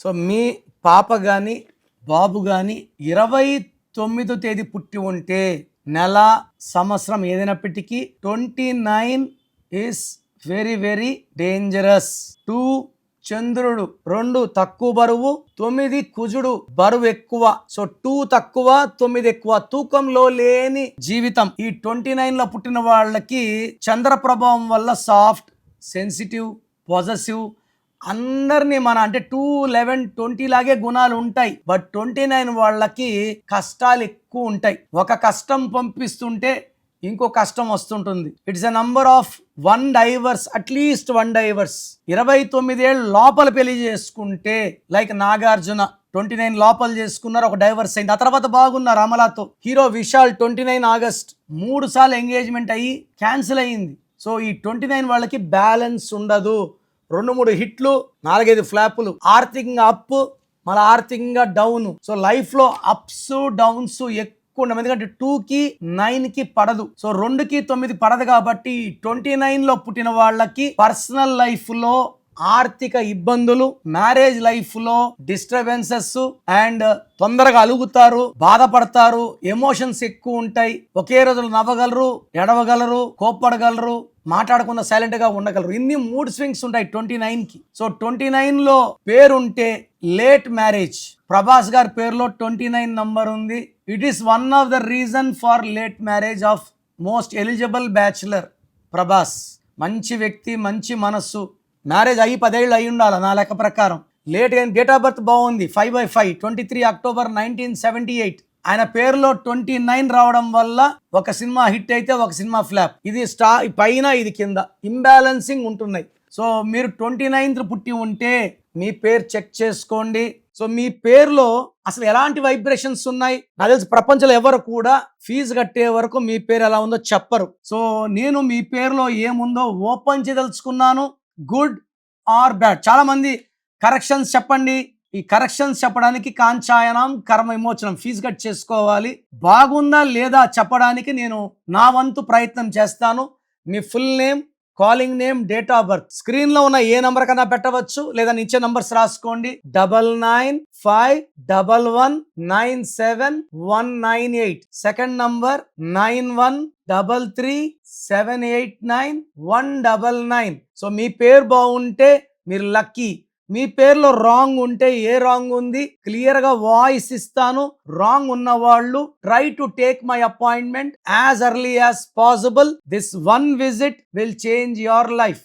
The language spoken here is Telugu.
సో మీ పాప కానీ బాబు కానీ 29వ తేదీ పుట్టి ఉంటే నెల సంవత్సరం ఏదైనప్పటికీ 29 ఈస్ వెరీ వెరీ డేంజరస్. 2 చంద్రుడు, 2 తక్కువ బరువు, 9 కుజుడు బరువు ఎక్కువ. సో 2 తక్కువ 9 ఎక్కువ, తూకంలో లేని జీవితం. ఈ 29లో పుట్టిన వాళ్ళకి చంద్ర ప్రభావం వల్ల సాఫ్ట్, సెన్సిటివ్, పాజిటివ్, అందరినీ అంటే 2, 11, 20 లాగే గుణాలు ఉంటాయి. బట్ 29 వాళ్ళకి కష్టాలు ఎక్కువ ఉంటాయి. ఒక కష్టం పంపిస్తుంటే ఇంకో కష్టం వస్తుంటుంది. It's a number of 1 divorce, at least 1 divorce. 29 ఏళ్ళు లోపల పెళ్లి చేసుకుంటే, లైక్ నాగార్జున 29 లోపల చేసుకున్నారు, ఒక డైవర్స్ అయింది. ఆ తర్వాత బాగున్నారు అమలాతో. హీరో విశాల్ 29 ఆగస్ట్ 3 సార్లు ఎంగేజ్మెంట్ అయ్యి క్యాన్సిల్ అయ్యింది. సో ఈ 29 వాళ్ళకి బ్యాలెన్స్ ఉండదు. 2-3 హిట్లు, 4-5 ఫ్లాపులు, ఆర్థికంగా అప్, మళ్ళీ ఆర్థికంగా డౌన్. సో లైఫ్ లో అప్స్ డౌన్స్ ఎక్కువ. ఎందుకంటే 2కి 9కి పడదు. సో 2కి 9 పడదు కాబట్టి 29లో పుట్టిన వాళ్ళకి పర్సనల్ లైఫ్ లో ఆర్థిక ఇబ్బందులు, మ్యారేజ్ లైఫ్ లో డిస్టర్బెన్సెస్ అండ్ తొందరగా అలుగుతారు, బాధపడతారు, ఎమోషన్స్ ఎక్కువ ఉంటాయి. ఒకే రోజులు నవ్వగలరు, ఎడవగలరు, కోప్పడగలరు, మాట్లాడకుండా సైలెంట్ గా ఉండగలరు. ఇన్ని మూడ్ స్వింగ్స్ ఉంటాయి 29కి. సో 29లో పేరుంటే లేట్ మ్యారేజ్. ప్రభాస్ గారి పేరులో 29 నంబర్ ఉంది. It is one of the reason for late marriage of most eligible bachelor Prabhas. మంచి వ్యక్తి, మంచి మనస్సు, మ్యారేజ్ అయ్యి 10 ఏళ్ళు అయి ఉండాలి నా లెక్క ప్రకారం. లేట్ గా డేట్ ఆఫ్ బర్త్ బాగుంది, 5/5, 23 అక్టోబర్ 1978. ఆయన పేరులో 29 రావడం వల్ల ఒక సినిమా హిట్ అయితే ఒక సినిమా ఫ్లాప్. ఇది పైన, ఇది కింద, ఇంబ్యాలెన్సింగ్ ఉంటున్నాయి. సో మీరు 29th పుట్టి ఉంటే మీ పేరు చెక్ చేసుకోండి. సో మీ పేరులో అసలు ఎలాంటి వైబ్రేషన్స్ ఉన్నాయి నాకు తెలిసి ప్రపంచంలో ఎవరు కూడా ఫీజు కట్టే వరకు మీ పేరు ఎలా ఉందో చెప్పరు. సో నేను మీ పేరులో ఏముందో ఓపెన్ చేయదలుచుకున్నాను. Good or bad. చాలా మంది కరెక్షన్స్ చెప్పండి. ఈ కరెక్షన్స్ చెప్పడానికి కాంచాయనం కర్మ విమోచనం ఫీజు కట్ చేసుకోవాలి. బాగుందా లేదా చెప్పడానికి నేను నా వంతు ప్రయత్నం చేస్తాను. మీ full name, calling name, date of birth screen లో ఉన్న ఏ నంబర్ కన్నా పెట్టవచ్చు, లేదా ఇచ్చే నంబర్స్ రాసుకోండి. 9951979198. Second number 9133789199. సో మీ పేరు బాగుంటే మీరు లక్కీ. మీ పేరులో రాంగ్ ఉంటే ఏ రాంగ్ ఉంది క్లియర్ గా వాయిస్ ఇస్తాను. రాంగ్ ఉన్న వాళ్ళు try to take my appointment as early as possible. This 1 visit will change your life.